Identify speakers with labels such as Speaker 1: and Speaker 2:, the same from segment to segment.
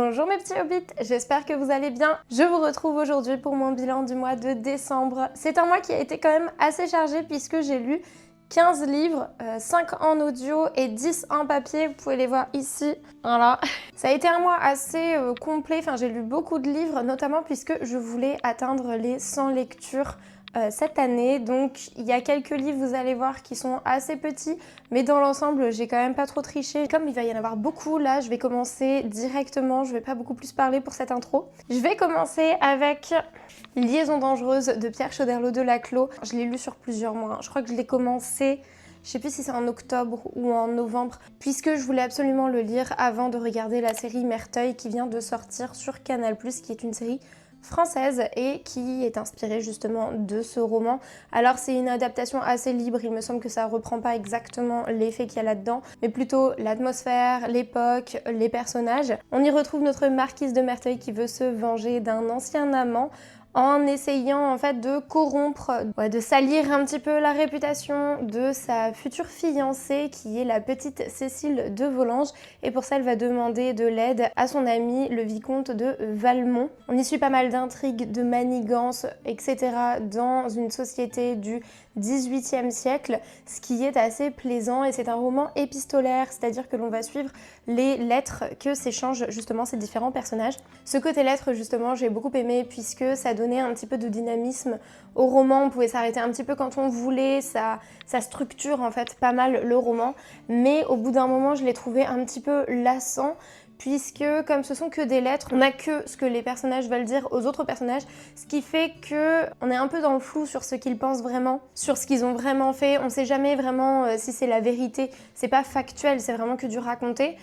Speaker 1: Bonjour mes petits hobbits, j'espère que vous allez bien. Je vous retrouve aujourd'hui pour mon bilan du mois de décembre. C'est un mois qui a été quand même assez chargé puisque j'ai lu 15 livres, 5 en audio et 10 en papier, vous pouvez les voir ici, voilà. Ça a été un mois assez complet, j'ai lu beaucoup de livres, notamment puisque je voulais atteindre les 100 lectures cette année. Donc il y a quelques livres, vous allez voir, qui sont assez petits, mais dans l'ensemble, j'ai quand même pas trop triché. Comme il va y en avoir beaucoup, là, je vais commencer directement, je vais pas beaucoup plus parler pour cette intro. Je vais commencer avec Liaison dangereuse de Pierre Choderlos de Laclos. Je l'ai lu sur plusieurs mois, je crois que je l'ai commencé, je sais plus si c'est en octobre ou en novembre, puisque je voulais absolument le lire avant de regarder la série Merteuil qui vient de sortir sur Canal+, qui est une série française et qui est inspirée justement de ce roman. Alors c'est une adaptation assez libre, il me semble que ça reprend pas exactement les faits qu'il y a là-dedans, mais plutôt l'atmosphère, l'époque, les personnages. On y retrouve notre marquise de Merteuil qui veut se venger d'un ancien amant en essayant en fait de corrompre, de salir un petit peu la réputation de sa future fiancée qui est la petite Cécile de Volanges, et pour ça elle va demander de l'aide à son ami le vicomte de Valmont. On y suit pas mal d'intrigues, de manigances, etc. dans une société du XVIIIe siècle, ce qui est assez plaisant, et c'est un roman épistolaire, c'est-à-dire que l'on va suivre les lettres que s'échangent justement ces différents personnages. Ce côté lettres justement j'ai beaucoup aimé puisque ça donnait un petit peu de dynamisme au roman, on pouvait s'arrêter un petit peu quand on voulait, ça structure en fait pas mal le roman, mais au bout d'un moment je l'ai trouvé un petit peu lassant, puisque comme ce sont que des lettres, on n'a que ce que les personnages veulent dire aux autres personnages, ce qui fait qu'on est un peu dans le flou sur ce qu'ils pensent vraiment, sur ce qu'ils ont vraiment fait. On sait jamais vraiment si c'est la vérité, c'est pas factuel, c'est vraiment que du raconté.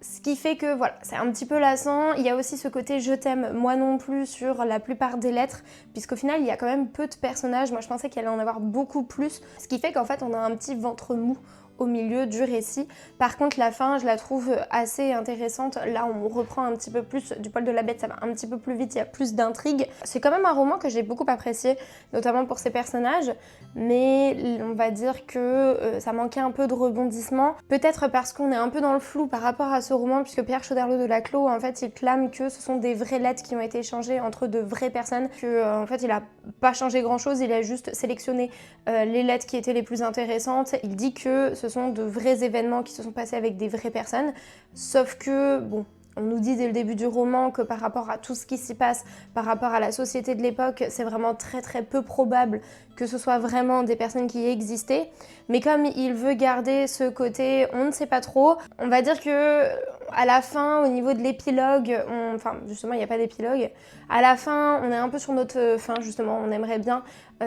Speaker 1: Ce qui fait que voilà, c'est un petit peu lassant. Il y a aussi ce côté je t'aime, moi non plus sur la plupart des lettres, puisqu'au final il y a quand même peu de personnages. Moi je pensais qu'il allait en avoir beaucoup plus, ce qui fait qu'en fait on a un petit ventre mou au milieu du récit. Par contre la fin je la trouve assez intéressante. Là on reprend un petit peu plus du poil de la bête, ça va un petit peu plus vite, il y a plus d'intrigue. C'est quand même un roman que j'ai beaucoup apprécié, notamment pour ses personnages, mais on va dire que ça manquait un peu de rebondissement, peut-être parce qu'on est un peu dans le flou par rapport à ce roman, puisque Pierre Choderlos de Laclos en fait il clame que ce sont des vraies lettres qui ont été échangées entre de vraies personnes, que en fait il a pas changé grand chose, il a juste sélectionné les lettres qui étaient les plus intéressantes. Il dit que ce sont de vrais événements qui se sont passés avec des vraies personnes, sauf que bon, on nous dit dès le début du roman que par rapport à tout ce qui s'y passe, par rapport à la société de l'époque, c'est vraiment très très peu probable que ce soit vraiment des personnes qui existaient. Mais comme il veut garder ce côté, on ne sait pas trop, on va dire que à la fin, au niveau de l'épilogue, enfin justement il n'y a pas d'épilogue, à la fin on est un peu sur notre fin justement, on aimerait bien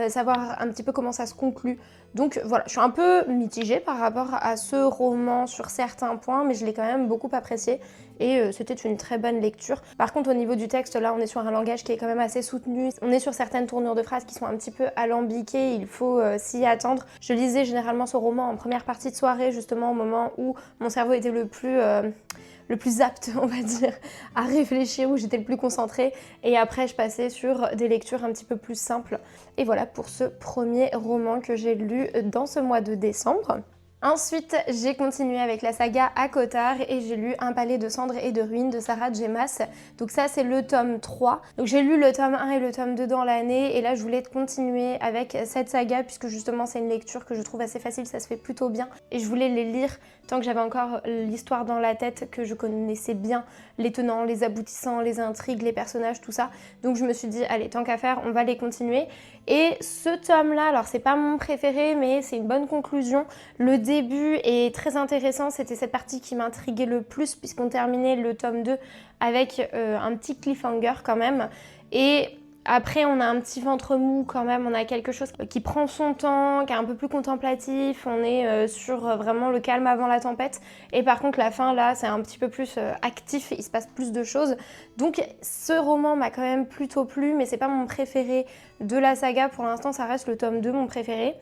Speaker 1: savoir un petit peu comment ça se conclut. Donc voilà, je suis un peu mitigée par rapport à ce roman sur certains points, mais je l'ai quand même beaucoup apprécié et c'était une très bonne lecture. Par contre au niveau du texte, là on est sur un langage qui est quand même assez soutenu, on est sur certaines tournures de phrases qui sont un petit peu alambiquées, il faut s'y attendre. Je lisais généralement ce roman en première partie de soirée, justement au moment où mon cerveau était le plus apte, on va dire, à réfléchir, où j'étais le plus concentrée, et après je passais sur des lectures un petit peu plus simples. Et voilà pour ce premier roman que j'ai lu dans ce mois de décembre. Ensuite, j'ai continué avec la saga ACOTAR et j'ai lu Un palais de cendres et de ruines de Sarah J. Maas. Donc ça, c'est le tome 3. Donc j'ai lu le tome 1 et le tome 2 dans l'année, et là je voulais continuer avec cette saga puisque justement c'est une lecture que je trouve assez facile, ça se fait plutôt bien, et je voulais les lire tant que j'avais encore l'histoire dans la tête, que je connaissais bien les tenants, les aboutissants, les intrigues, les personnages, tout ça. Donc je me suis dit, allez, tant qu'à faire, on va les continuer. Et ce tome-là, alors c'est pas mon préféré, mais c'est une bonne conclusion. Le début est très intéressant, c'était cette partie qui m'intriguait le plus, puisqu'on terminait le tome 2 avec un petit cliffhanger quand même. Et après, on a un petit ventre mou quand même, on a quelque chose qui prend son temps, qui est un peu plus contemplatif, on est sur vraiment le calme avant la tempête. Et par contre, la fin, là, c'est un petit peu plus actif, il se passe plus de choses. Donc, ce roman m'a quand même plutôt plu, mais c'est pas mon préféré de la saga. Pour l'instant, ça reste le tome 2, mon préféré.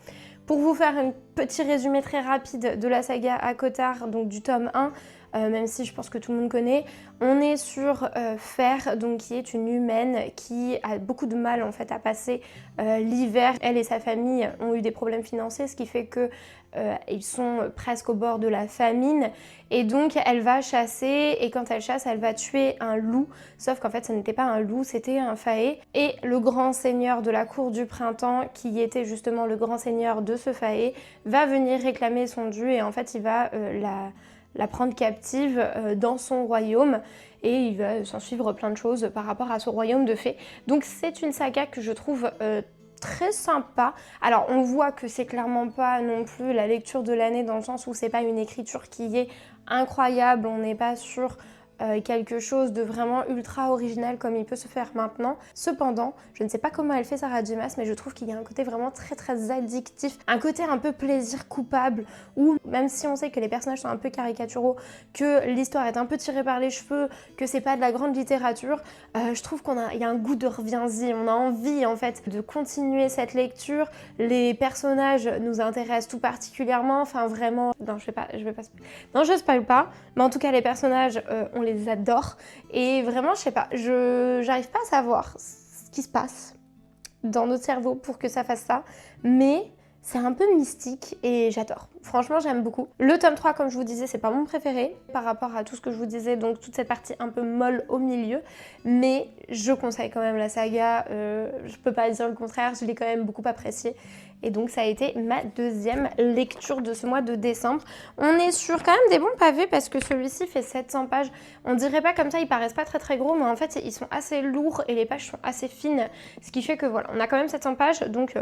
Speaker 1: Pour vous faire un petit résumé très rapide de la saga ACOTAR, donc du tome 1, même si je pense que tout le monde connaît. On est sur Fer, donc qui est une humaine qui a beaucoup de mal en fait à passer l'hiver. Elle et sa famille ont eu des problèmes financiers, ce qui fait que ils sont presque au bord de la famine et donc elle va chasser et quand elle chasse elle va tuer un loup, sauf qu'en fait ce n'était pas un loup, c'était un faé et le grand seigneur de la cour du printemps qui était justement le grand seigneur de ce faé va venir réclamer son dû et en fait il va la prendre captive dans son royaume et il va s'en suivre plein de choses par rapport à ce royaume de fées. Donc c'est une saga que je trouve très sympa. Alors on voit que c'est clairement pas non plus la lecture de l'année dans le sens où c'est pas une écriture qui est incroyable, on n'est pas sur quelque chose de vraiment ultra original comme il peut se faire maintenant. Cependant, je ne sais pas comment elle fait Sarah J. Maas, mais je trouve qu'il y a un côté vraiment très addictif, un côté un peu plaisir coupable, où même si on sait que les personnages sont un peu caricaturaux, que l'histoire est un peu tirée par les cheveux, que c'est pas de la grande littérature, je trouve qu'il y a un goût de reviens-y, on a envie en fait de continuer cette lecture, les personnages nous intéressent tout particulièrement, enfin vraiment, non je spoil pas, mais en tout cas les personnages, on les adore et vraiment je sais pas, j'arrive pas à savoir ce qui se passe dans notre cerveau pour que ça fasse ça, mais c'est un peu mystique et j'adore. Franchement, j'aime beaucoup. Le tome 3, comme je vous disais, c'est pas mon préféré par rapport à tout ce que je vous disais, donc toute cette partie un peu molle au milieu, mais je conseille quand même la saga, je peux pas dire le contraire, je l'ai quand même beaucoup appréciée. Et donc ça a été ma deuxième lecture de ce mois de décembre. On est sur quand même des bons pavés parce que celui-ci fait 700 pages. On dirait pas comme ça, ils paraissent pas très gros, mais en fait ils sont assez lourds et les pages sont assez fines. Ce qui fait que voilà, on a quand même 700 pages, donc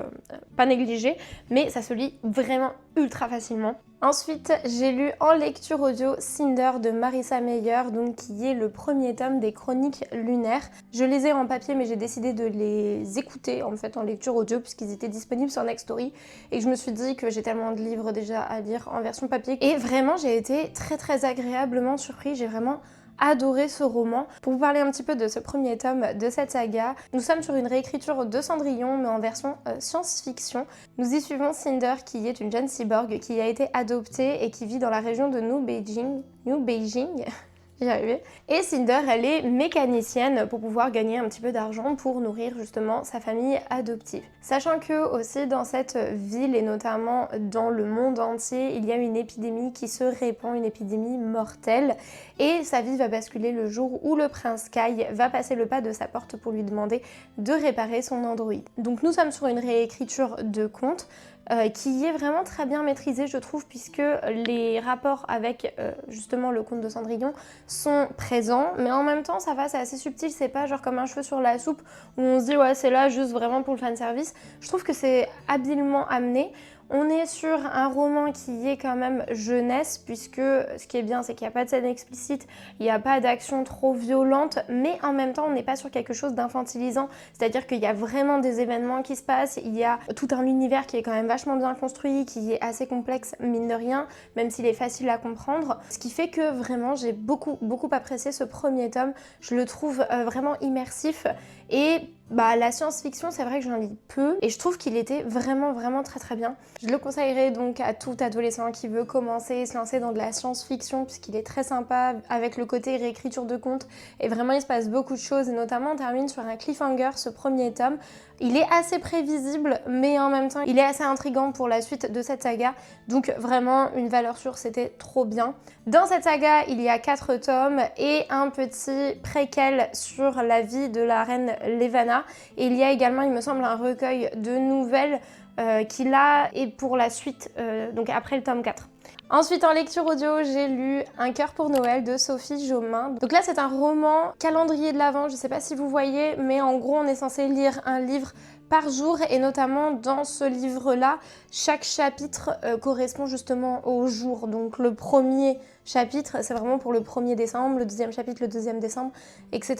Speaker 1: pas négligé, mais ça se lit vraiment ultra facilement. Ensuite, j'ai lu en lecture audio Cinder de Marissa Meyer, donc qui est le premier tome des Chroniques lunaires. Je les ai en papier, mais j'ai décidé de les écouter en fait en lecture audio puisqu'ils étaient disponibles sur Nextory et que je me suis dit que j'ai tellement de livres déjà à lire en version papier. Et vraiment, j'ai été très agréablement surpris. J'ai vraiment adoré ce roman. Pour vous parler un petit peu de ce premier tome de cette saga, nous sommes sur une réécriture de Cendrillon mais en version science-fiction. Nous y suivons Cinder qui est une jeune cyborg qui a été adoptée et qui vit dans la région de New Beijing. J'y arrivais. Et Cinder, elle est mécanicienne pour pouvoir gagner un petit peu d'argent pour nourrir justement sa famille adoptive. Sachant que aussi dans cette ville et notamment dans le monde entier, il y a une épidémie qui se répand, une épidémie mortelle. Et sa vie va basculer le jour où le prince Kai va passer le pas de sa porte pour lui demander de réparer son androïde. Donc nous sommes sur une réécriture de conte qui est vraiment très bien maîtrisée je trouve puisque les rapports avec justement le conte de Cendrillon sont présents mais en même temps ça va, c'est assez subtil, c'est pas genre comme un cheveu sur la soupe où on se dit ouais c'est là juste vraiment pour le fanservice. Je trouve que c'est habilement amené. On est sur un roman qui est quand même jeunesse puisque ce qui est bien c'est qu'il n'y a pas de scène explicite, il n'y a pas d'action trop violente mais en même temps on n'est pas sur quelque chose d'infantilisant, c'est-à-dire qu'il y a vraiment des événements qui se passent, il y a tout un univers qui est quand même vachement bien construit, qui est assez complexe mine de rien, même s'il est facile à comprendre, ce qui fait que vraiment j'ai beaucoup apprécié ce premier tome, je le trouve vraiment immersif et la science-fiction, c'est vrai que j'en lis peu et je trouve qu'il était vraiment très bien. Je le conseillerais donc à tout adolescent qui veut commencer et se lancer dans de la science-fiction puisqu'il est très sympa avec le côté réécriture de contes et vraiment il se passe beaucoup de choses et notamment on termine sur un cliffhanger ce premier tome. Il est assez prévisible mais en même temps il est assez intriguant pour la suite de cette saga donc vraiment une valeur sûre, c'était trop bien. Dans cette saga il y a 4 tomes et un petit préquel sur la vie de la reine Levana et il y a également il me semble un recueil de nouvelles qui là est pour la suite, donc après le tome 4. Ensuite en lecture audio j'ai lu Un cœur pour Noël de Sophie Jomain. Donc là c'est un roman calendrier de l'Avent, je sais pas si vous voyez mais en gros on est censé lire un livre par jour et notamment dans ce livre-là, chaque chapitre correspond justement au jour. Donc le premier chapitre, c'est vraiment pour le 1er décembre, le deuxième chapitre le 2e décembre, etc.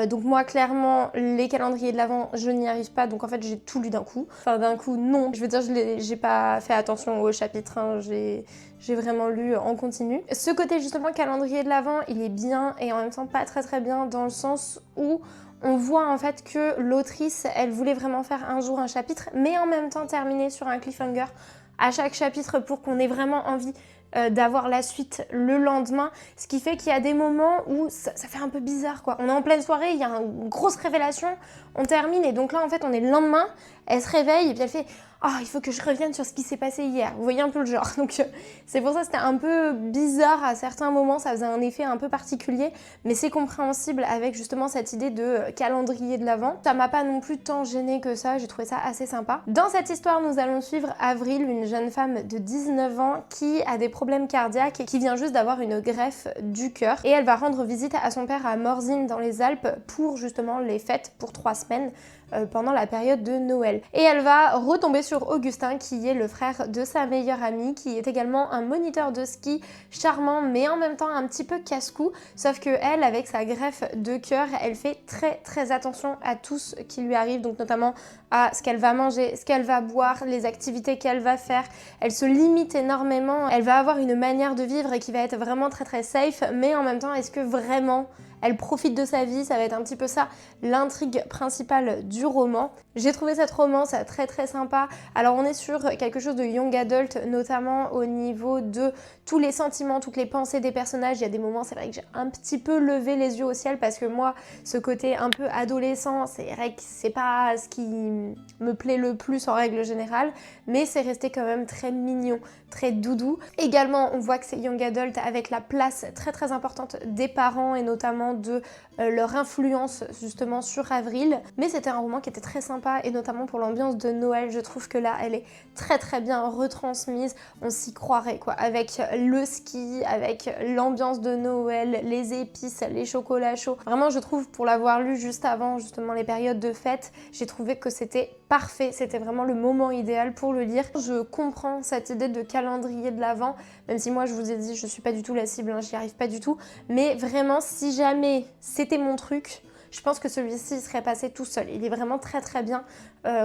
Speaker 1: Donc moi clairement, les calendriers de l'Avent, je n'y arrive pas, donc en fait j'ai tout lu d'un coup. Enfin d'un coup non, je veux dire j'ai pas fait attention aux chapitres, hein. J'ai vraiment lu en continu. Ce côté justement calendrier de l'Avent, il est bien et en même temps pas très bien dans le sens où on voit en fait que l'autrice, elle voulait vraiment faire un jour un chapitre, mais en même temps terminer sur un cliffhanger à chaque chapitre pour qu'on ait vraiment envie d'avoir la suite le lendemain, ce qui fait qu'il y a des moments où ça fait un peu bizarre quoi. On est en pleine soirée, il y a une grosse révélation, on termine et donc là en fait on est le lendemain, elle se réveille et puis elle fait ah, il faut que je revienne sur ce qui s'est passé hier. Vous voyez un peu le genre. Donc c'est pour ça que c'était un peu bizarre à certains moments, ça faisait un effet un peu particulier, mais c'est compréhensible avec justement cette idée de calendrier de l'Avent. Ça m'a pas non plus tant gêné que ça, j'ai trouvé ça assez sympa. Dans cette histoire, nous allons suivre Avril, une jeune femme de 19 ans qui a des problèmes cardiaques et qui vient juste d'avoir une greffe du cœur. Et elle va rendre visite à son père à Morzine dans les Alpes pour justement les fêtes pour 3 semaines. Pendant la période de Noël. Et elle va retomber sur Augustin qui est le frère de sa meilleure amie, qui est également un moniteur de ski charmant mais en même temps un petit peu casse-cou, sauf que elle, avec sa greffe de cœur, elle fait très attention à tout ce qui lui arrive, donc notamment à ce qu'elle va manger, ce qu'elle va boire, les activités qu'elle va faire. Elle se limite énormément, elle va avoir une manière de vivre qui va être vraiment très safe, mais en même temps, est-ce que vraiment elle profite de sa vie? Ça va être un petit peu ça l'intrigue principale du roman. J'ai trouvé cette romance très sympa. Alors on est sur quelque chose de young adult, notamment au niveau de tous les sentiments, toutes les pensées des personnages. Il y a des moments, c'est vrai que j'ai un petit peu levé les yeux au ciel parce que moi, ce côté un peu adolescent, c'est vrai que c'est pas ce qui me plaît le plus en règle générale, mais c'est resté quand même très mignon, très doudou. Également, on voit que c'est young adult avec la place très importante des parents et notamment de leur influence justement sur Avril. Mais c'était un roman qui était très sympa et notamment pour l'ambiance de Noël. Je trouve que là, elle est très bien retransmise. On s'y croirait quoi, avec le ski, avec l'ambiance de Noël, les épices, les chocolats chauds. Vraiment, je trouve, pour l'avoir lu juste avant justement les périodes de fête, j'ai trouvé que c'était parfait. C'était vraiment le moment idéal pour le lire. Je comprends cette idée de calendrier de l'Avent, même si moi je vous ai dit je suis pas du tout la cible, hein, j'y arrive pas du tout, mais vraiment si jamais c'était mon truc, je pense que celui-ci serait passé tout seul. Il est vraiment très bien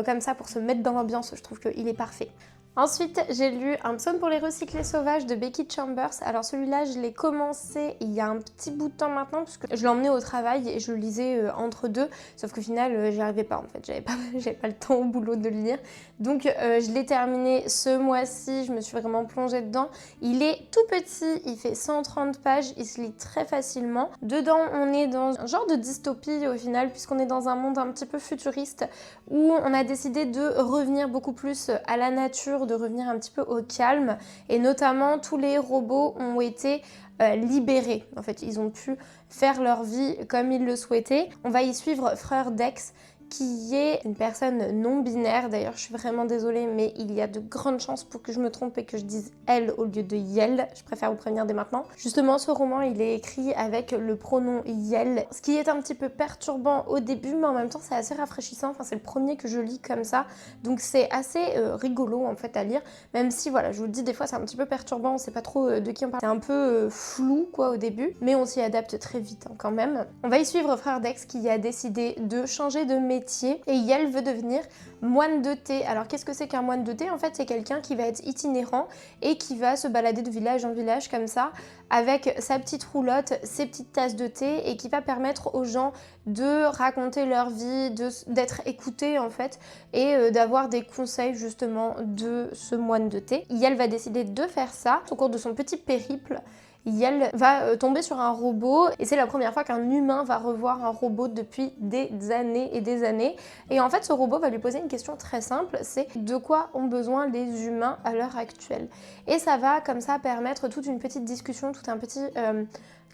Speaker 1: comme ça pour se mettre dans l'ambiance, je trouve qu'il est parfait. Ensuite, j'ai lu Un psaume pour les recyclés sauvages de Becky Chambers. Alors celui-là, je l'ai commencé il y a un petit bout de temps maintenant, puisque je l'ai emmené au travail et je le lisais entre deux. Sauf qu'au final, j'y arrivais pas en fait. J'avais pas le temps au boulot de le lire. Donc je l'ai terminé ce mois-ci, je me suis vraiment plongée dedans. Il est tout petit, il fait 130 pages, il se lit très facilement. Dedans, on est dans un genre de dystopie au final, puisqu'on est dans un monde un petit peu futuriste, où on a décidé de revenir beaucoup plus à la nature, de revenir un petit peu au calme, et notamment tous les robots ont été libérés. En fait, ils ont pu faire leur vie comme ils le souhaitaient. On va y suivre Frère Dex, qui est une personne non binaire. D'ailleurs, je suis vraiment désolée, mais il y a de grandes chances pour que je me trompe et que je dise elle au lieu de yel. Je préfère vous prévenir dès maintenant. Justement, ce roman, il est écrit avec le pronom yel, ce qui est un petit peu perturbant au début, mais en même temps, c'est assez rafraîchissant. Enfin, c'est le premier que je lis comme ça, donc c'est assez rigolo en fait à lire. Même si, voilà, je vous le dis, des fois, c'est un petit peu perturbant. On sait pas trop de qui on parle. C'est un peu flou, quoi, au début, mais on s'y adapte très vite, hein, quand même. On va y suivre Frère Dex qui a décidé de changer de métier. Et Yel veut devenir moine de thé. Alors qu'est-ce que c'est qu'un moine de thé? En fait, c'est quelqu'un qui va être itinérant et qui va se balader de village en village comme ça, avec sa petite roulotte, ses petites tasses de thé, et qui va permettre aux gens de raconter leur vie, d'être écoutés en fait, et d'avoir des conseils justement de ce moine de thé. Yel va décider de faire ça au cours de son petit périple. Yel va tomber sur un robot et c'est la première fois qu'un humain va revoir un robot depuis des années et des années. Et en fait, ce robot va lui poser une question très simple, c'est de quoi ont besoin les humains à l'heure actuelle? Et ça va comme ça permettre toute une petite discussion, tout un petit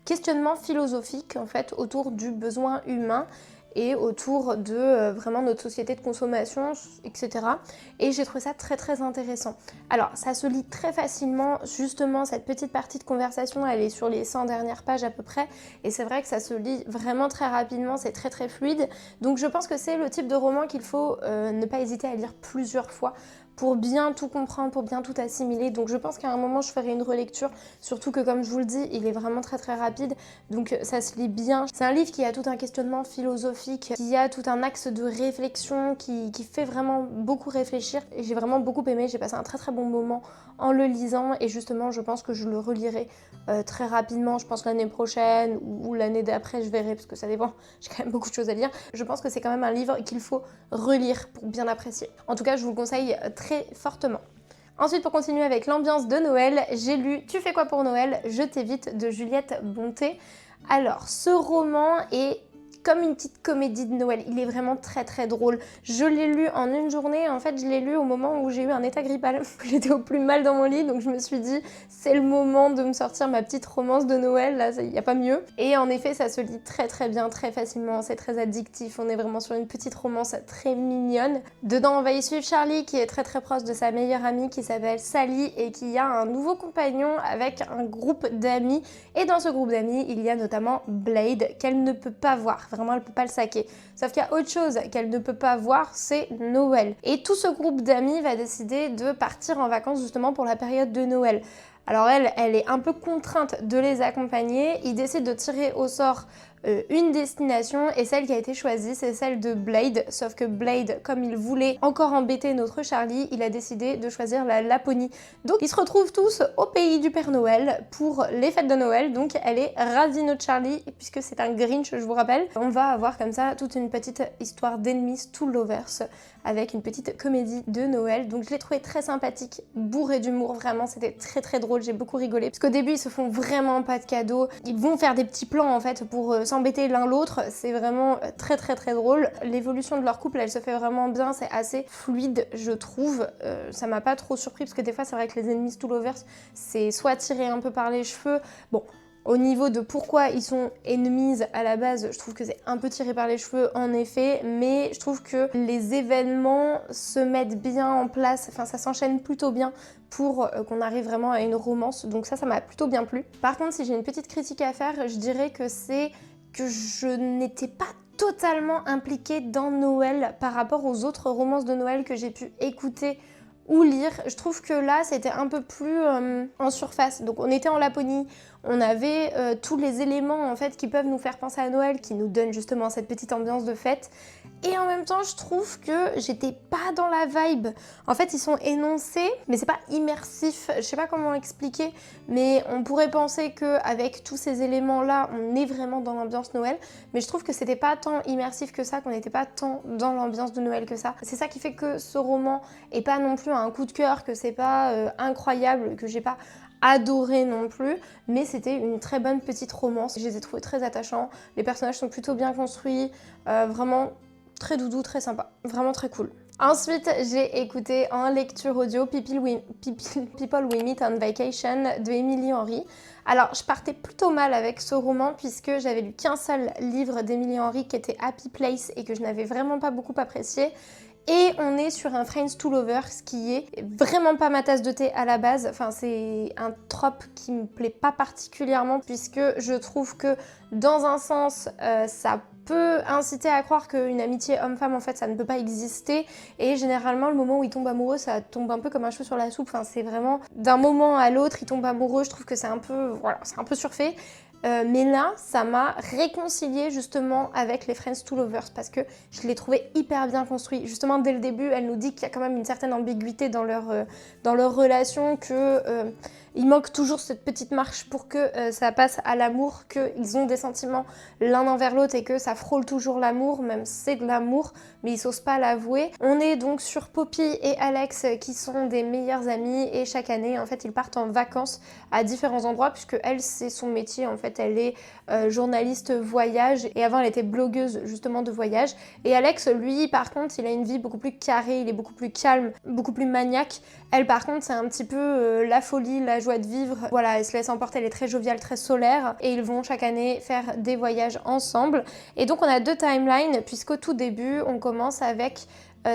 Speaker 1: questionnement philosophique en fait autour du besoin humain et autour de vraiment notre société de consommation, etc. Et j'ai trouvé ça très intéressant. Alors, ça se lit très facilement, justement, cette petite partie de conversation, elle est sur les 100 dernières pages à peu près, et c'est vrai que ça se lit vraiment très rapidement, c'est très fluide, donc je pense que c'est le type de roman qu'il faut ne pas hésiter à lire plusieurs fois, pour bien tout comprendre, pour bien tout assimiler. Donc je pense qu'à un moment je ferai une relecture, surtout que comme je vous le dis, il est vraiment très rapide, donc ça se lit bien. C'est un livre qui a tout un questionnement philosophique, qui a tout un axe de réflexion, qui fait vraiment beaucoup réfléchir, et j'ai vraiment beaucoup aimé, j'ai passé un très bon moment en le lisant, et justement je pense que je le relirai très rapidement, je pense l'année prochaine ou l'année d'après, je verrai, parce que ça dépend, j'ai quand même beaucoup de choses à lire. Je pense que c'est quand même un livre qu'il faut relire pour bien apprécier. En tout cas, je vous le conseille très fortement. Ensuite, pour continuer avec l'ambiance de Noël, j'ai lu Tu fais quoi pour Noël? Je t'évite de Juliette Bonté. Alors, ce roman est comme une petite comédie de Noël. Il est vraiment très drôle. Je l'ai lu en une journée. En fait, je l'ai lu au moment où j'ai eu un état grippal. J'étais au plus mal dans mon lit, donc je me suis dit, c'est le moment de me sortir ma petite romance de Noël. Là, il n'y a pas mieux. Et en effet, ça se lit très bien, très facilement. C'est très addictif. On est vraiment sur une petite romance très mignonne. Dedans, on va y suivre Charlie, qui est très proche de sa meilleure amie, qui s'appelle Sally, et qui a un nouveau compagnon avec un groupe d'amis. Et dans ce groupe d'amis, il y a notamment Blade, qu'elle ne peut pas voir. Vraiment, elle peut pas le saquer. Sauf qu'il y a autre chose qu'elle ne peut pas voir, c'est Noël. Et tout ce groupe d'amis va décider de partir en vacances justement pour la période de Noël. Alors elle est un peu contrainte de les accompagner. Ils décident de tirer au sort une destination et celle qui a été choisie, c'est celle de Blade. Sauf que Blade, comme il voulait encore embêter notre Charlie, il a décidé de choisir la Laponie. Donc ils se retrouvent tous au pays du Père Noël pour les fêtes de Noël. Donc elle est ravie notre Charlie, puisque c'est un Grinch, je vous rappelle. On va avoir comme ça toute une petite histoire d'enemies to lovers avec une petite comédie de Noël. Donc je l'ai trouvé très sympathique, bourré d'humour, vraiment c'était très drôle, j'ai beaucoup rigolé. Parce qu'au début ils se font vraiment pas de cadeaux, ils vont faire des petits plans en fait pour s'embêter l'un l'autre, c'est vraiment très drôle. L'évolution de leur couple elle se fait vraiment bien, c'est assez fluide je trouve, ça m'a pas trop surpris parce que des fois c'est vrai que les enemies to lovers c'est soit tiré un peu par les cheveux, bon. Au niveau de pourquoi ils sont enemies à la base, je trouve que c'est un peu tiré par les cheveux en effet, mais je trouve que les événements se mettent bien en place, enfin ça s'enchaîne plutôt bien pour qu'on arrive vraiment à une romance, donc ça m'a plutôt bien plu. Par contre, si j'ai une petite critique à faire, je dirais que c'est que je n'étais pas totalement impliquée dans Noël par rapport aux autres romances de Noël que j'ai pu écouter ou lire. Je trouve que là c'était un peu plus en surface. Donc on était en Laponie, on avait tous les éléments en fait qui peuvent nous faire penser à Noël, qui nous donnent justement cette petite ambiance de fête. Et en même temps je trouve que j'étais pas dans la vibe. En fait ils sont énoncés, mais c'est pas immersif. Je sais pas comment expliquer, mais on pourrait penser qu'avec tous ces éléments là, on est vraiment dans l'ambiance Noël. Mais je trouve que c'était pas tant immersif que ça, qu'on n'était pas tant dans l'ambiance de Noël que ça. C'est ça qui fait que ce roman est pas non plus un coup de cœur, que c'est pas incroyable, que j'ai pas adoré non plus, mais c'était une très bonne petite romance. Je les ai trouvés très attachants, les personnages sont plutôt bien construits, vraiment très doudou, très sympa, vraiment très cool. Ensuite, j'ai écouté en lecture audio People We Meet on Vacation de Emily Henry. Alors, je partais plutôt mal avec ce roman puisque j'avais lu qu'un seul livre d'Emily Henry qui était Happy Place et que je n'avais vraiment pas beaucoup apprécié. Et on est sur un Friends to Lovers qui est vraiment pas ma tasse de thé à la base. Enfin, c'est un trope qui me plaît pas particulièrement puisque je trouve que dans un sens, ça peut inciter à croire qu'une amitié homme-femme, en fait, ça ne peut pas exister. Et généralement, le moment où ils tombent amoureux, ça tombe un peu comme un cheveu sur la soupe. Enfin, c'est vraiment d'un moment à l'autre, ils tombent amoureux. Je trouve que c'est un peu, voilà, c'est un peu surfait. Mais là, ça m'a réconciliée justement avec les Friends to Lovers parce que je l'ai trouvé hyper bien construit. Justement, dès le début, elle nous dit qu'il y a quand même une certaine ambiguïté dans leur relation, que il manque toujours cette petite marche pour que ça passe à l'amour, qu'ils ont des sentiments l'un envers l'autre et que ça frôle toujours l'amour, même si c'est de l'amour, mais ils n'osent pas l'avouer. On est donc sur Poppy et Alex qui sont des meilleurs amis et chaque année, en fait, ils partent en vacances à différents endroits puisque elle, c'est son métier, en fait, elle est journaliste voyage et avant elle était blogueuse justement de voyage. Et Alex, lui, par contre, il a une vie beaucoup plus carrée, il est beaucoup plus calme, beaucoup plus maniaque. Elle, par contre, c'est un petit peu la folie, la joie de vivre. Voilà, elle se laisse emporter, elle est très joviale, très solaire et ils vont chaque année faire des voyages ensemble. Et donc on a deux timelines puisqu'au tout début, on commence avec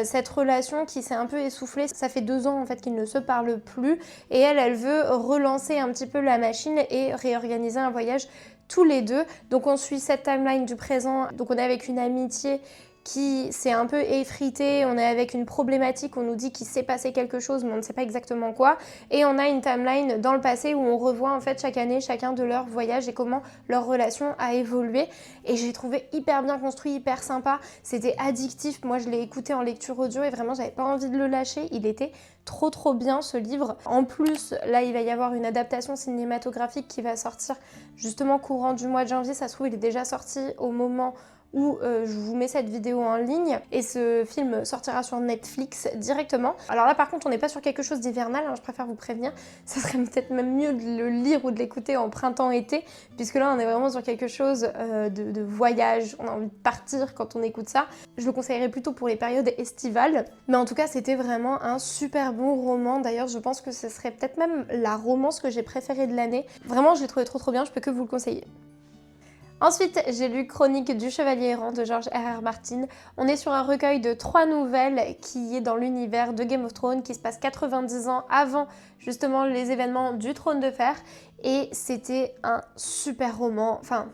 Speaker 1: cette relation qui s'est un peu essoufflée. Ça fait 2 ans en fait qu'ils ne se parlent plus et elle veut relancer un petit peu la machine et réorganiser un voyage tous les deux. Donc on suit cette timeline du présent, donc on est avec une amitié qui s'est un peu effritée, on est avec une problématique, on nous dit qu'il s'est passé quelque chose mais on ne sait pas exactement quoi, et on a une timeline dans le passé où on revoit en fait chaque année chacun de leurs voyages et comment leur relation a évolué. Et j'ai trouvé hyper bien construit, hyper sympa, c'était addictif. Moi je l'ai écouté en lecture audio et vraiment j'avais pas envie de le lâcher, il était trop bien ce livre. En plus là il va y avoir une adaptation cinématographique qui va sortir justement courant du mois de janvier, ça se trouve il est déjà sorti au moment où je vous mets cette vidéo en ligne et ce film sortira sur Netflix directement. Alors là par contre on n'est pas sur quelque chose d'hivernal, hein, je préfère vous prévenir, ça serait peut-être même mieux de le lire ou de l'écouter en printemps-été, puisque là on est vraiment sur quelque chose de voyage, on a envie de partir quand on écoute ça. Je le conseillerais plutôt pour les périodes estivales, mais en tout cas c'était vraiment un super bon roman. D'ailleurs je pense que ce serait peut-être même la romance que j'ai préférée de l'année. Vraiment je l'ai trouvé trop bien, je peux que vous le conseiller. Ensuite, j'ai lu Chronique du Chevalier Errant de George R.R. Martin. On est sur un recueil de 3 nouvelles qui est dans l'univers de Game of Thrones, qui se passe 90 ans avant justement les événements du Trône de Fer. Et c'était un super roman, enfin,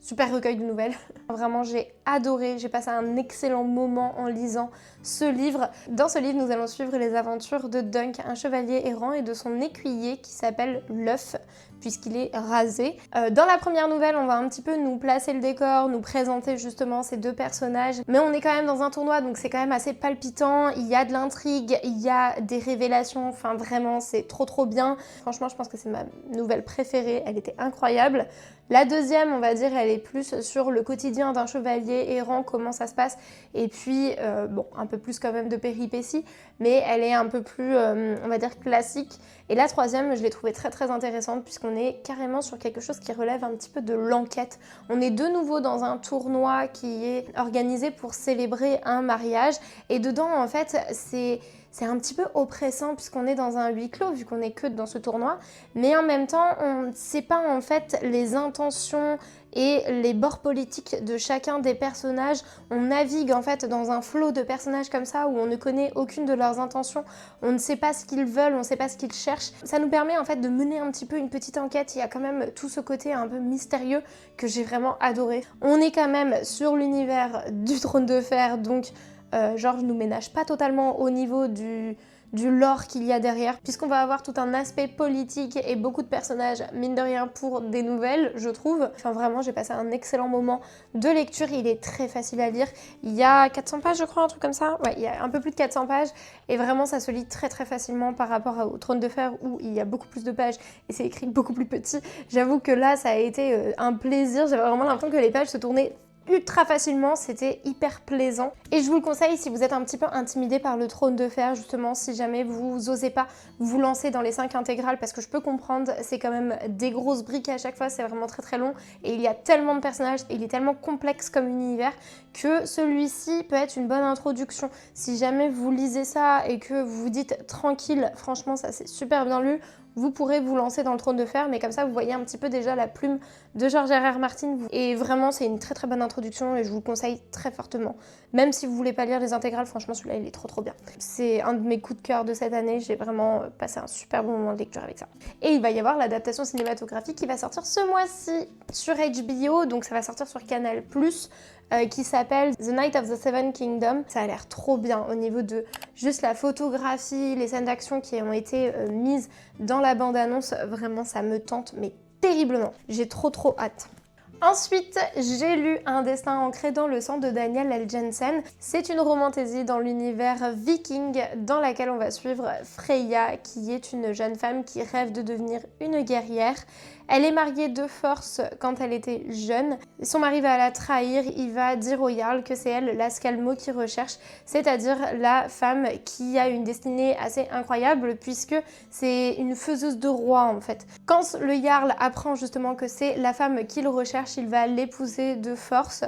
Speaker 1: super recueil de nouvelles. Vraiment, j'ai adoré, j'ai passé un excellent moment en lisant ce livre. Dans ce livre, nous allons suivre les aventures de Dunk, un chevalier errant, et de son écuyer qui s'appelle l'œuf, puisqu'il est rasé. Dans la première nouvelle, on va un petit peu nous placer le décor, nous présenter justement ces deux personnages, mais on est quand même dans un tournoi, donc c'est quand même assez palpitant, il y a de l'intrigue, il y a des révélations, enfin vraiment c'est trop bien. Franchement, je pense que c'est ma nouvelle préférée, elle était incroyable. La deuxième, on va dire, elle est plus sur le quotidien d'un chevalier errant, comment ça se passe, et puis, bon, un peu plus quand même de péripéties, mais elle est un peu plus, on va dire, classique. Et la troisième, je l'ai trouvée très intéressante, puisqu'on est carrément sur quelque chose qui relève un petit peu de l'enquête. On est de nouveau dans un tournoi qui est organisé pour célébrer un mariage, et dedans, en fait, c'est un petit peu oppressant puisqu'on est dans un huis clos vu qu'on n'est que dans ce tournoi, mais en même temps on ne sait pas en fait les intentions et les bords politiques de chacun des personnages. On navigue en fait dans un flot de personnages comme ça où on ne connaît aucune de leurs intentions, on ne sait pas ce qu'ils veulent, on ne sait pas ce qu'ils cherchent. Ça nous permet en fait de mener un petit peu une petite enquête, il y a quand même tout ce côté un peu mystérieux que j'ai vraiment adoré. On est quand même sur l'univers du Trône de Fer, donc George nous ménage pas totalement au niveau du lore qu'il y a derrière, puisqu'on va avoir tout un aspect politique et beaucoup de personnages, mine de rien, pour des nouvelles, je trouve. Enfin vraiment, j'ai passé un excellent moment de lecture, il est très facile à lire. Il y a 400 pages, je crois, un truc comme ça. Ouais, il y a un peu plus de 400 pages, et vraiment, ça se lit très facilement par rapport au Trône de Fer, où il y a beaucoup plus de pages, et c'est écrit beaucoup plus petit. J'avoue que là, ça a été un plaisir, j'avais vraiment l'impression que les pages se tournaient ultra facilement, c'était hyper plaisant. Et je vous le conseille si vous êtes un petit peu intimidé par le Trône de Fer, justement, si jamais vous osez pas vous lancer dans les 5 intégrales, parce que je peux comprendre, c'est quand même des grosses briques à chaque fois, c'est vraiment très long, et il y a tellement de personnages, et il est tellement complexe comme univers, que celui-ci peut être une bonne introduction. Si jamais vous lisez ça et que vous vous dites tranquille, franchement ça c'est super bien lu, vous pourrez vous lancer dans le Trône de Fer, mais comme ça vous voyez un petit peu déjà la plume de George R.R. Martin. Et vraiment c'est une très bonne introduction et je vous le conseille très fortement. Même si vous voulez pas lire les intégrales, franchement celui-là il est trop bien. C'est un de mes coups de cœur de cette année, j'ai vraiment passé un super bon moment de lecture avec ça. Et il va y avoir l'adaptation cinématographique qui va sortir ce mois-ci sur HBO, donc ça va sortir sur Canal+, qui s'appelle The Night of the Seven Kingdoms. Ça a l'air trop bien au niveau de juste la photographie, les scènes d'action qui ont été mises dans la bande-annonce. Vraiment, ça me tente, mais terriblement. J'ai trop hâte. Ensuite, j'ai lu Un destin ancré dans le sang de Daniel L. Jensen. C'est une romantaisie dans l'univers viking dans laquelle on va suivre Freya, qui est une jeune femme qui rêve de devenir une guerrière. Elle est mariée de force quand elle était jeune. Son mari va la trahir, il va dire au Jarl que c'est elle l'Ascalmo qu'il recherche, c'est-à-dire la femme qui a une destinée assez incroyable puisque c'est une faiseuse de rois en fait. Quand le Jarl apprend justement que c'est la femme qu'il recherche, il va l'épouser de force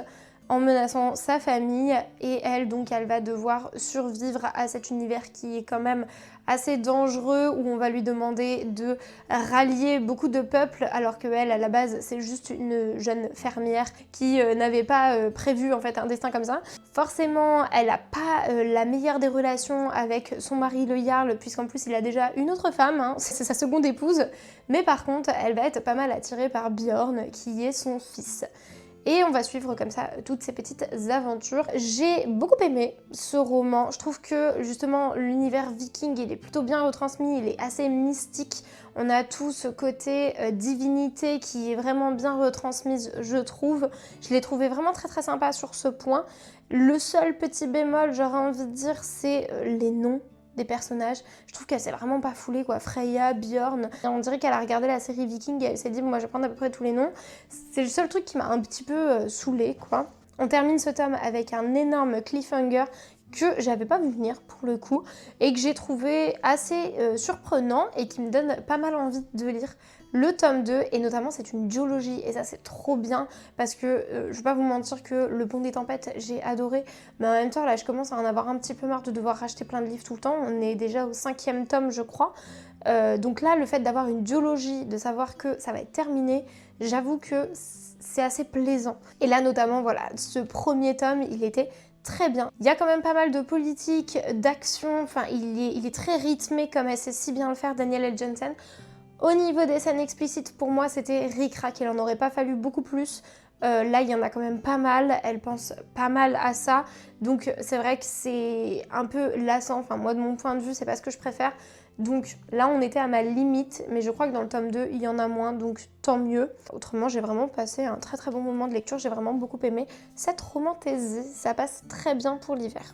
Speaker 1: en menaçant sa famille et elle, donc elle va devoir survivre à cet univers qui est quand même assez dangereux où on va lui demander de rallier beaucoup de peuples alors qu'elle à la base c'est juste une jeune fermière qui n'avait pas prévu en fait un destin comme ça. Forcément elle n'a pas la meilleure des relations avec son mari le Jarl puisqu'en plus il a déjà une autre femme, hein, c'est sa seconde épouse, mais par contre elle va être pas mal attirée par Bjorn qui est son fils. Et on va suivre comme ça toutes ces petites aventures. J'ai beaucoup aimé ce roman. Je trouve que justement l'univers viking il est plutôt bien retransmis, il est assez mystique. On a tout ce côté divinité qui est vraiment bien retransmise, je trouve. Je l'ai trouvé vraiment très sympa sur ce point. Le seul petit bémol, j'aurais envie de dire, c'est les noms des personnages. Je trouve qu'elle s'est vraiment pas foulée quoi. Freya, Bjorn, on dirait qu'elle a regardé la série Viking et elle s'est dit moi je vais prendre à peu près tous les noms. C'est le seul truc qui m'a un petit peu saoulée quoi. On termine ce tome avec un énorme cliffhanger que j'avais pas vu venir pour le coup et que j'ai trouvé assez surprenant et qui me donne pas mal envie de lire le tome 2 et notamment c'est une duologie et ça c'est trop bien parce que je vais pas vous mentir que Le Pont des Tempêtes j'ai adoré mais en même temps là je commence à en avoir un petit peu marre de devoir racheter plein de livres tout le temps, on est déjà au 5e tome je crois. Donc là le fait d'avoir une duologie, de savoir que ça va être terminé, j'avoue que c'est assez plaisant. Et là notamment voilà, ce premier tome il était très bien. Il y a quand même pas mal de politique, d'action, enfin il est très rythmé comme elle sait si bien le faire Danielle L. Jensen. Au niveau des scènes explicites, pour moi c'était ric-rac, il en aurait pas fallu beaucoup plus. Là il y en a quand même pas mal, elle pense pas mal à ça, donc c'est vrai que c'est un peu lassant, enfin moi de mon point de vue c'est pas ce que je préfère. Donc là on était à ma limite, mais je crois que dans le tome 2 il y en a moins, donc tant mieux. Autrement j'ai vraiment passé un très très bon moment de lecture, j'ai vraiment beaucoup aimé cette romantaisie, ça passe très bien pour l'hiver.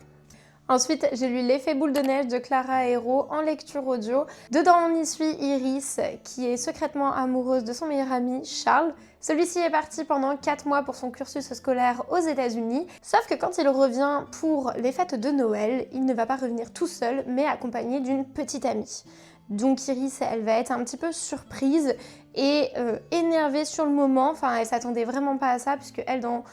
Speaker 1: Ensuite, j'ai lu L'effet boule de neige de Clara Hérault en lecture audio. Dedans, on y suit Iris, qui est secrètement amoureuse de son meilleur ami, Charles. Celui-ci est parti pendant 4 mois pour son cursus scolaire aux États-Unis. Sauf que quand il revient pour les fêtes de Noël, il ne va pas revenir tout seul, mais accompagné d'une petite amie. Donc Iris, elle va être un petit peu surprise et énervée sur le moment. Enfin, elle s'attendait vraiment pas à ça, puisque elle, dans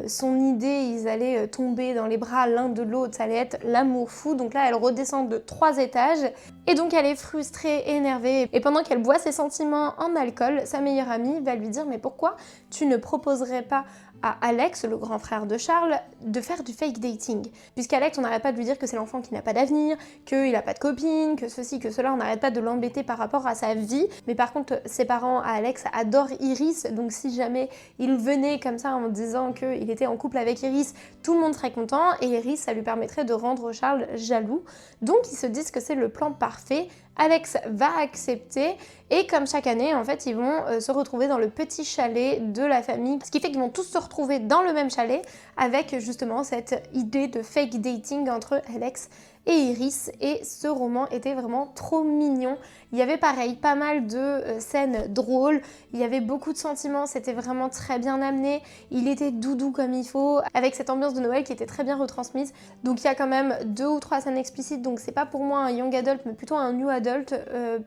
Speaker 1: son idée, ils allaient tomber dans les bras l'un de l'autre, ça allait être l'amour fou. Donc là, elle redescend de 3 étages et donc elle est frustrée, énervée. Et pendant qu'elle boit ses sentiments en alcool, sa meilleure amie va lui dire « Mais pourquoi tu ne proposerais pas à Alex, le grand frère de Charles, de faire du fake dating ?» Puisqu'Alex, on n'arrête pas de lui dire que c'est l'enfant qui n'a pas d'avenir, qu'il n'a pas de copine, que ceci, que cela, on n'arrête pas de l'embêter par rapport à sa vie. Mais par contre, ses parents, Alex, adorent Iris, donc si jamais il venait comme ça en disant qu'il était en couple avec Iris, tout le monde serait content et Iris, ça lui permettrait de rendre Charles jaloux. Donc ils se disent que c'est le plan parfait. Alex va accepter et comme chaque année, en fait, ils vont se retrouver dans le petit chalet de la famille. Ce qui fait qu'ils vont tous se retrouver dans le même chalet avec justement cette idée de fake dating entre Alex et Iris. Et ce roman était vraiment trop mignon. Il y avait pareil, pas mal de scènes drôles, il y avait beaucoup de sentiments, c'était vraiment très bien amené. Il était doudou comme il faut, avec cette ambiance de Noël qui était très bien retransmise. Donc il y a quand même 2 ou 3 scènes explicites, donc c'est pas pour moi un young adult, mais plutôt un new adult,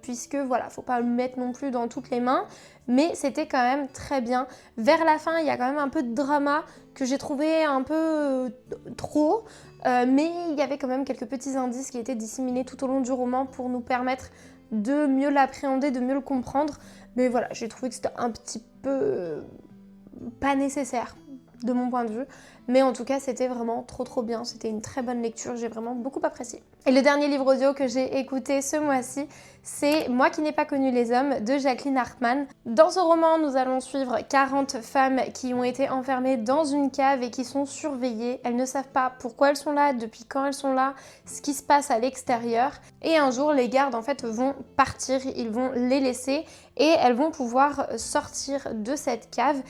Speaker 1: puisque voilà, faut pas le mettre non plus dans toutes les mains. Mais c'était quand même très bien. Vers la fin, il y a quand même un peu de drama que j'ai trouvé un peu trop, mais il y avait quand même quelques petits indices qui étaient disséminés tout au long du roman pour nous permettre de mieux l'appréhender, de mieux le comprendre. Mais voilà, j'ai trouvé que c'était un petit peu pas nécessaire de mon point de vue, mais en tout cas c'était vraiment trop bien, c'était une très bonne lecture, j'ai vraiment beaucoup apprécié. Et le dernier livre audio que j'ai écouté ce mois-ci, c'est Moi qui n'ai pas connu les hommes de Jacqueline Hartmann. Dans ce roman, nous allons suivre 40 femmes qui ont été enfermées dans une cave et qui sont surveillées. Elles ne savent pas pourquoi elles sont là, depuis quand elles sont là, ce qui se passe à l'extérieur. Et un jour, les gardes en fait vont partir, ils vont les laisser et elles vont pouvoir sortir de cette cave.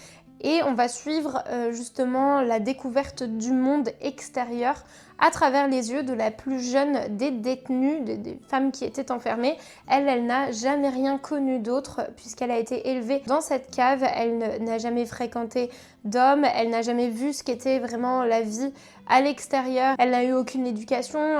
Speaker 1: Et on va suivre justement la découverte du monde extérieur à travers les yeux de la plus jeune des détenues, des femmes qui étaient enfermées. Elle n'a jamais rien connu d'autre puisqu'elle a été élevée dans cette cave. Elle n'a jamais fréquenté d'hommes, elle n'a jamais vu ce qu'était vraiment la vie à l'extérieur. Elle n'a eu aucune éducation,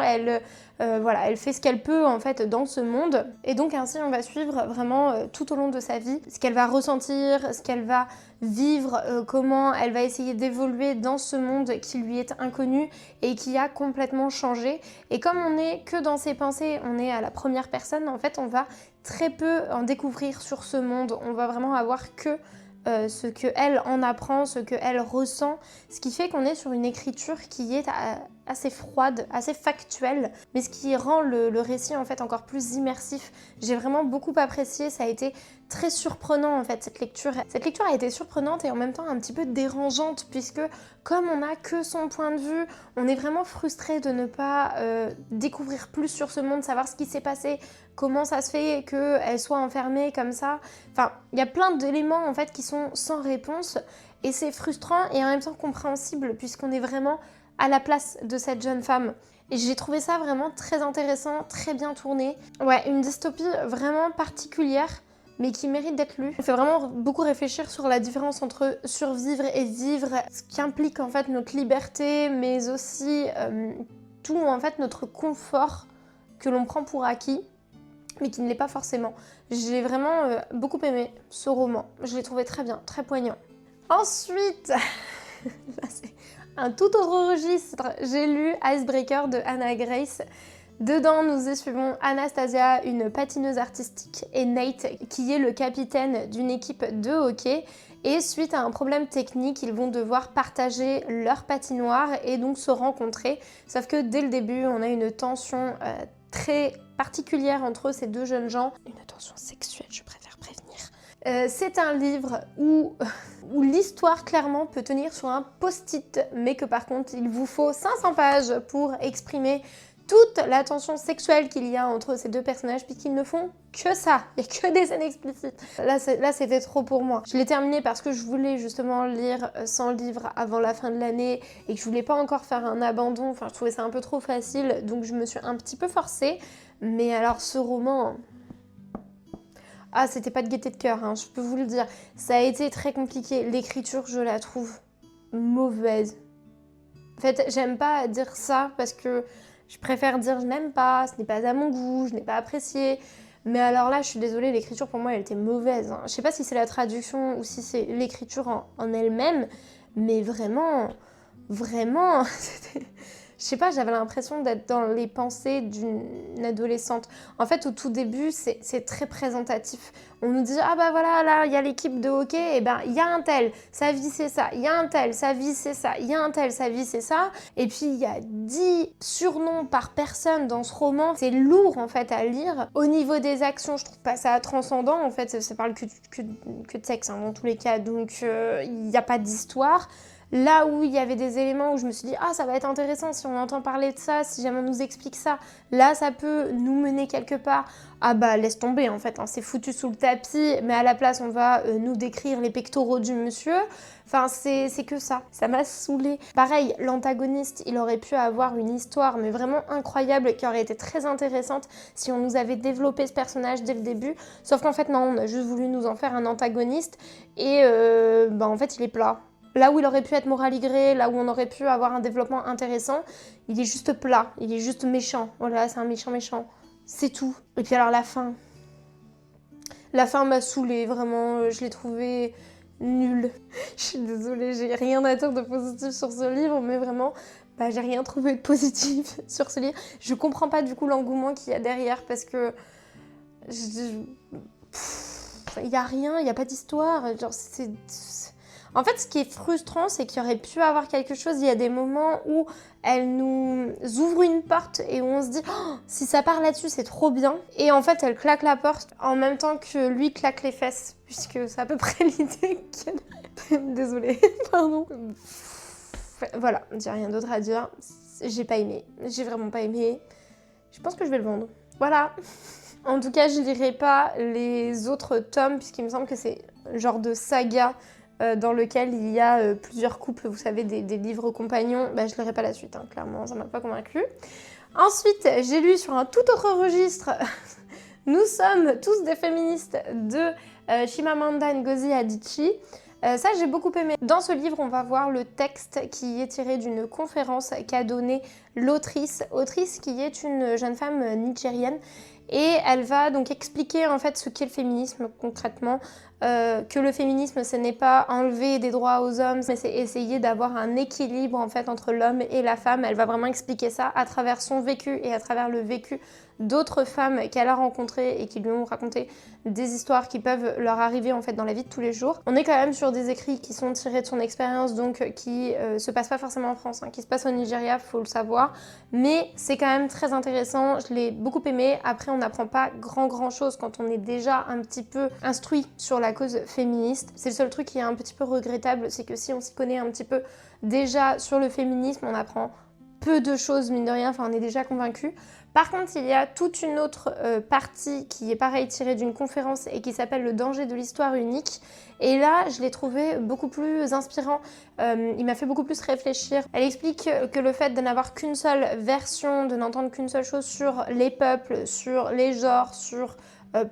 Speaker 1: voilà, elle fait ce qu'elle peut en fait dans ce monde. Et donc ainsi on va suivre vraiment tout au long de sa vie ce qu'elle va ressentir, ce qu'elle va vivre, comment elle va essayer d'évoluer dans ce monde qui lui est inconnu et qui a complètement changé. Et comme on n'est que dans ses pensées, on est à la première personne, en fait on va très peu en découvrir sur ce monde. On va vraiment avoir que ce qu'elle en apprend, ce qu'elle ressent, ce qui fait qu'on est sur une écriture qui est assez froide, assez factuelle, mais ce qui rend le récit en fait encore plus immersif. J'ai vraiment beaucoup apprécié, ça a été très surprenant en fait cette lecture. Cette lecture a été surprenante et en même temps un petit peu dérangeante puisque comme on n'a que son point de vue, on est vraiment frustré de ne pas découvrir plus sur ce monde, savoir ce qui s'est passé, comment ça se fait qu'elle soit enfermée comme ça. Enfin, il y a plein d'éléments en fait qui sont sans réponse et c'est frustrant et en même temps compréhensible puisqu'on est vraiment à la place de cette jeune femme. Et j'ai trouvé ça vraiment très intéressant, très bien tourné. Ouais, une dystopie vraiment particulière, mais qui mérite d'être lu. Il fait vraiment beaucoup réfléchir sur la différence entre survivre et vivre, ce qui implique en fait notre liberté, mais aussi tout en fait notre confort que l'on prend pour acquis, mais qui ne l'est pas forcément. J'ai vraiment beaucoup aimé ce roman. Je l'ai trouvé très bien, très poignant. Ensuite, là c'est un tout autre registre. J'ai lu Icebreaker de Hannah Grace. Dedans, nous y suivons Anastasia, une patineuse artistique, et Nate, qui est le capitaine d'une équipe de hockey. Et suite à un problème technique, ils vont devoir partager leur patinoire et donc se rencontrer. Sauf que dès le début, on a une tension très particulière entre ces deux jeunes gens. Une tension sexuelle, je préfère prévenir. C'est un livre où l'histoire clairement peut tenir sur un post-it, mais que par contre, il vous faut 500 pages pour exprimer toute la tension sexuelle qu'il y a entre ces deux personnages, puisqu'ils ne font que ça, il n'y a que des scènes explicites. Là c'était trop pour moi. Je l'ai terminé parce que je voulais justement lire 100 livres avant la fin de l'année et que je voulais pas encore faire un abandon, enfin je trouvais ça un peu trop facile, donc je me suis un petit peu forcée. Mais alors ce roman... Ah, c'était pas de gaieté de cœur, hein, je peux vous le dire. Ça a été très compliqué. L'écriture, je la trouve mauvaise. En fait, j'aime pas dire ça parce que je préfère dire je n'aime pas, ce n'est pas à mon goût, je n'ai pas apprécié. Mais alors là, je suis désolée, l'écriture pour moi, elle était mauvaise. Hein. Je sais pas si c'est la traduction ou si c'est l'écriture en elle-même, mais vraiment, c'était... Je sais pas, j'avais l'impression d'être dans les pensées d'une adolescente. En fait, au tout début, c'est très présentatif. On nous dit, ah bah voilà, là, il y a l'équipe de hockey, et ben, il y a un tel, sa vie c'est ça, il y a un tel, sa vie c'est ça, il y a un tel, sa vie c'est ça. Et puis, il y a 10 surnoms par personne dans ce roman. C'est lourd, en fait, à lire. Au niveau des actions, je trouve pas ça transcendant. En fait, ça parle que de sexe, hein, dans tous les cas. Donc, il n'y a pas d'histoire. Là où il y avait des éléments où je me suis dit « Ah, ça va être intéressant si on entend parler de ça, si jamais on nous explique ça. » Là, ça peut nous mener quelque part. Ah bah, laisse tomber en fait, hein, c'est foutu sous le tapis, mais à la place, on va nous décrire les pectoraux du monsieur. Enfin, c'est que ça. Ça m'a saoulée. Pareil, l'antagoniste, il aurait pu avoir une histoire, mais vraiment incroyable, qui aurait été très intéressante si on nous avait développé ce personnage dès le début. Sauf qu'en fait, non, on a juste voulu nous en faire un antagoniste, et bah, en fait, il est plat. Là où il aurait pu être moraligré, là où on aurait pu avoir un développement intéressant, il est juste plat, il est juste méchant. Voilà, c'est un méchant. C'est tout. Et puis alors la fin. La fin m'a saoulée, vraiment, je l'ai trouvée nulle. Je suis désolée, j'ai rien à dire de positif sur ce livre, mais vraiment, bah, j'ai rien trouvé de positif sur ce livre. Je comprends pas du coup l'engouement qu'il y a derrière, parce que... Il y a rien, il y a pas d'histoire, genre c'est... En fait, ce qui est frustrant, c'est qu'il y aurait pu avoir quelque chose. Il y a des moments où elle nous ouvre une porte et où on se dit oh, si ça part là-dessus, c'est trop bien. Et en fait, elle claque la porte en même temps que lui claque les fesses, puisque c'est à peu près l'idée qu'elle... Désolée, pardon. Voilà, j'ai rien d'autre à dire. J'ai pas aimé. J'ai vraiment pas aimé. Je pense que je vais le vendre. Voilà. En tout cas, je lirai pas les autres tomes, puisqu'il me semble que c'est le genre de saga dans lequel il y a plusieurs couples, vous savez, des livres compagnons. Bah, je ne lirai pas la suite, hein, clairement, ça m'a pas convaincue. Ensuite, j'ai lu sur un tout autre registre Nous sommes tous des féministes de Chimamanda Ngozi Adichie. Ça, j'ai beaucoup aimé. Dans ce livre, on va voir le texte qui est tiré d'une conférence qu'a donnée l'autrice qui est une jeune femme nigérienne. Et elle va donc expliquer en fait ce qu'est le féminisme concrètement, que le féminisme ce n'est pas enlever des droits aux hommes, mais c'est essayer d'avoir un équilibre en fait entre l'homme et la femme. Elle va vraiment expliquer ça à travers son vécu et à travers le vécu d'autres femmes qu'elle a rencontrées et qui lui ont raconté des histoires qui peuvent leur arriver en fait dans la vie de tous les jours. On est quand même sur des écrits qui sont tirés de son expérience, donc qui se passent pas forcément en France, hein, qui se passent au Nigeria, faut le savoir, mais c'est quand même très intéressant, je l'ai beaucoup aimé. Après, on n'apprend pas grand chose quand on est déjà un petit peu instruit sur la cause féministe. C'est le seul truc qui est un petit peu regrettable, c'est que si on s'y connaît un petit peu déjà sur le féminisme, on apprend peu de choses, mine de rien, enfin on est déjà convaincu. Par contre, il y a toute une autre partie qui est pareil tirée d'une conférence et qui s'appelle Le danger de l'histoire unique. Et là, je l'ai trouvé beaucoup plus inspirant. Il m'a fait beaucoup plus réfléchir. Elle explique que le fait de n'avoir qu'une seule version, de n'entendre qu'une seule chose sur les peuples, sur les genres, sur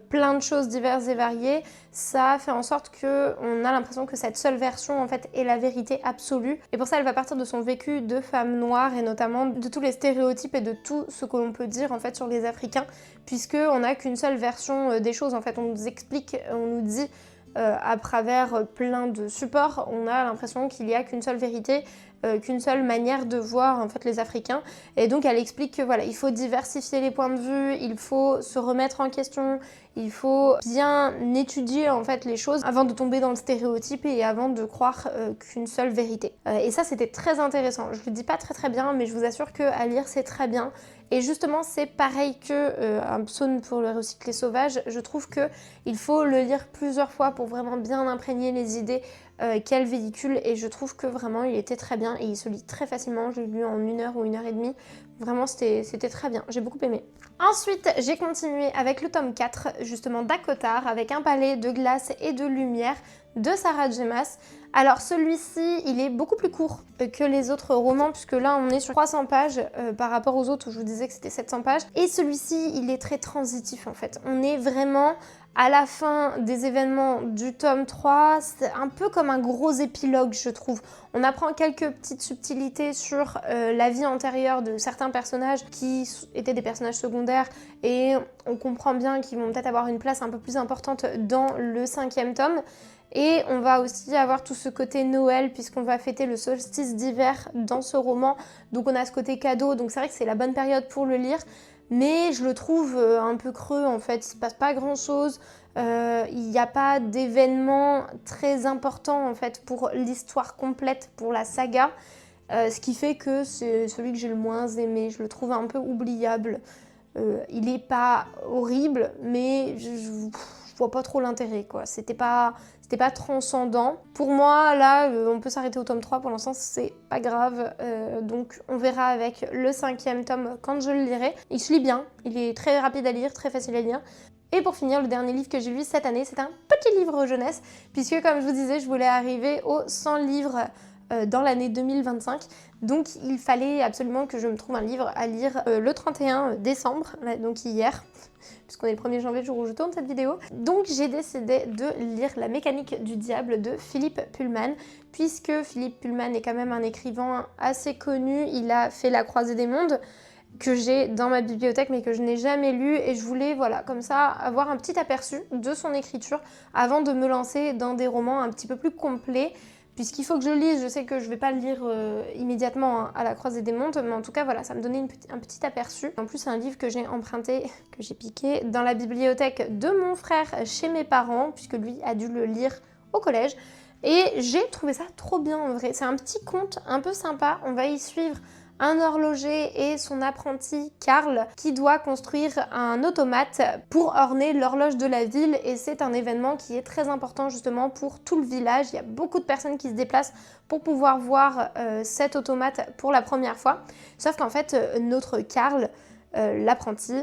Speaker 1: plein de choses diverses et variées, ça fait en sorte qu'on a l'impression que cette seule version en fait est la vérité absolue. Et pour ça, elle va partir de son vécu de femme noire et notamment de tous les stéréotypes et de tout ce que l'on peut dire en fait sur les Africains, puisqu'on n'a qu'une seule version des choses. En fait, on nous explique, on nous dit à travers plein de supports, on a l'impression qu'il n'y a qu'une seule vérité, qu'une seule manière de voir en fait les Africains. Et donc elle explique que voilà, il faut diversifier les points de vue, il faut se remettre en question, il faut bien étudier en fait les choses avant de tomber dans le stéréotype et avant de croire qu'une seule vérité. Et ça c'était très intéressant. Je le dis pas très bien, mais je vous assure que à lire c'est très bien. Et justement, c'est pareil que un psaume pour le recycler sauvage. Je trouve que il faut le lire plusieurs fois pour vraiment bien imprégner les idées qu'elle véhicule. Et je trouve que vraiment, il était très bien et il se lit très facilement. Je l'ai lu en 1 heure ou 1 heure et demie. Vraiment, c'était très bien. J'ai beaucoup aimé. Ensuite, j'ai continué avec le tome 4, justement d'Akotar, avec un palais de glace et de lumière de Sarah J. Maas. Alors celui-ci, il est beaucoup plus court que les autres romans, puisque là on est sur 300 pages par rapport aux autres où je vous disais que c'était 700 pages. Et celui-ci, il est très transitif en fait. On est vraiment à la fin des événements du tome 3, c'est un peu comme un gros épilogue je trouve. On apprend quelques petites subtilités sur la vie antérieure de certains personnages qui étaient des personnages secondaires et on comprend bien qu'ils vont peut-être avoir une place un peu plus importante dans le 5e tome. Et on va aussi avoir tout ce côté Noël puisqu'on va fêter le solstice d'hiver dans ce roman. Donc on a ce côté cadeau, donc c'est vrai que c'est la bonne période pour le lire. Mais je le trouve un peu creux en fait, il se passe pas grand chose. Il n'y a pas d'événement très important en fait pour l'histoire complète, pour la saga. Ce qui fait que c'est celui que j'ai le moins aimé, je le trouve un peu oubliable. Il est pas horrible, mais je vois pas trop l'intérêt quoi. C'était pas transcendant. Pour moi, là, on peut s'arrêter au tome 3 pour l'instant, c'est pas grave. Donc on verra avec le 5e tome quand je le lirai. Il se lit bien, il est très rapide à lire, très facile à lire. Et pour finir, le dernier livre que j'ai lu cette année, c'est un petit livre jeunesse, puisque comme je vous disais, je voulais arriver aux 100 livres dans l'année 2025. Donc il fallait absolument que je me trouve un livre à lire le 31 décembre, donc hier, puisqu'on est le 1er janvier, le jour où je tourne cette vidéo. Donc j'ai décidé de lire La mécanique du diable de Philippe Pullman, puisque Philippe Pullman est quand même un écrivain assez connu. Il a fait La Croisée des mondes, que j'ai dans ma bibliothèque mais que je n'ai jamais lu, et je voulais voilà comme ça avoir un petit aperçu de son écriture avant de me lancer dans des romans un petit peu plus complets. Puisqu'il faut que je lise, je sais que je vais pas le lire immédiatement à La Croisée des mondes, mais en tout cas voilà, ça me donnait un petit aperçu. En plus c'est un livre que j'ai emprunté, que j'ai piqué dans la bibliothèque de mon frère chez mes parents, puisque lui a dû le lire au collège. Et j'ai trouvé ça trop bien en vrai, c'est un petit conte un peu sympa, on va y suivre un horloger et son apprenti Karl qui doit construire un automate pour orner l'horloge de la ville, et c'est un événement qui est très important justement pour tout le village. Il y a beaucoup de personnes qui se déplacent pour pouvoir voir cet automate pour la première fois. Sauf qu'en fait, notre Karl, l'apprenti,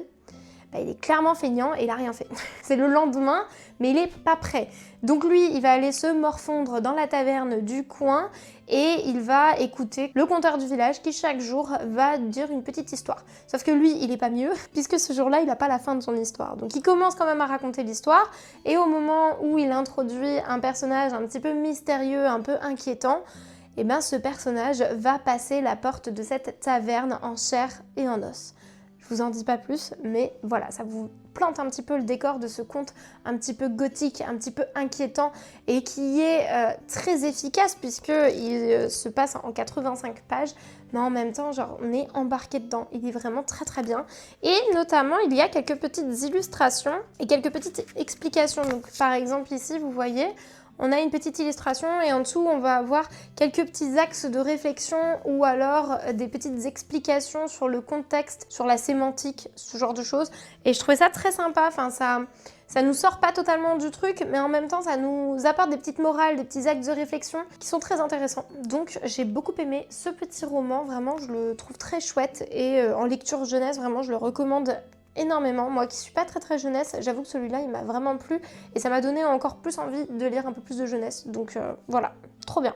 Speaker 1: il est clairement feignant et il a rien fait. C'est le lendemain, mais il est pas prêt. Donc lui, il va aller se morfondre dans la taverne du coin et il va écouter le conteur du village qui chaque jour va dire une petite histoire. Sauf que lui, il est pas mieux, puisque ce jour-là, il n'a pas la fin de son histoire. Donc il commence quand même à raconter l'histoire, et au moment où il introduit un personnage un petit peu mystérieux, un peu inquiétant, et ben ce personnage va passer la porte de cette taverne en chair et en os. Je vous en dis pas plus, mais voilà, ça vous plante un petit peu le décor de ce conte un petit peu gothique, un petit peu inquiétant, et qui est très efficace puisqu'il se passe en 85 pages, mais en même temps, genre, on est embarqué dedans. Il est vraiment très très bien. Et notamment, il y a quelques petites illustrations et quelques petites explications. Donc par exemple ici, vous voyez, on a une petite illustration et en dessous on va avoir quelques petits axes de réflexion ou alors des petites explications sur le contexte, sur la sémantique, ce genre de choses. Et je trouvais ça très sympa, enfin ça nous sort pas totalement du truc, mais en même temps ça nous apporte des petites morales, des petits axes de réflexion qui sont très intéressants. Donc j'ai beaucoup aimé ce petit roman, vraiment je le trouve très chouette, et en lecture jeunesse vraiment je le recommande énormément. Moi qui suis pas très jeunesse, j'avoue que celui-là il m'a vraiment plu et ça m'a donné encore plus envie de lire un peu plus de jeunesse. Donc voilà, trop bien.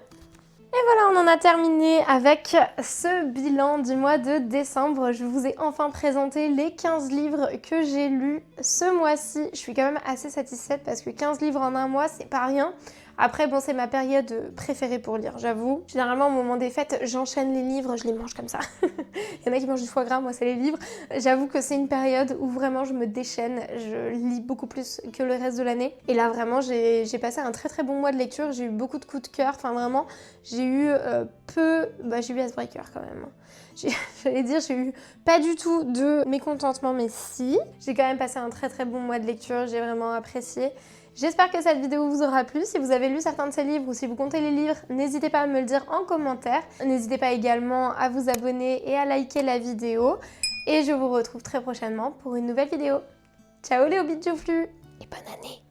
Speaker 1: Et voilà, on en a terminé avec ce bilan du mois de décembre. Je vous ai enfin présenté les 15 livres que j'ai lus ce mois-ci. Je suis quand même assez satisfaite parce que 15 livres en un mois, c'est pas rien. Après, bon, c'est ma période préférée pour lire, j'avoue. Généralement, au moment des fêtes, j'enchaîne les livres, je les mange comme ça. Il y en a qui mangent du foie gras, moi, c'est les livres. J'avoue que c'est une période où vraiment je me déchaîne. Je lis beaucoup plus que le reste de l'année. Et là, vraiment, j'ai passé un très très bon mois de lecture. J'ai eu beaucoup de coups de cœur. Enfin, vraiment, j'ai eu j'ai eu Icebreaker quand même. J'allais dire, j'ai eu pas du tout de mécontentement, mais si. J'ai quand même passé un très très bon mois de lecture. J'ai vraiment apprécié. J'espère que cette vidéo vous aura plu. Si vous avez lu certains de ces livres ou si vous comptez les lire, n'hésitez pas à me le dire en commentaire. N'hésitez pas également à vous abonner et à liker la vidéo. Et je vous retrouve très prochainement pour une nouvelle vidéo. Ciao les hobbits joufflus et bonne année!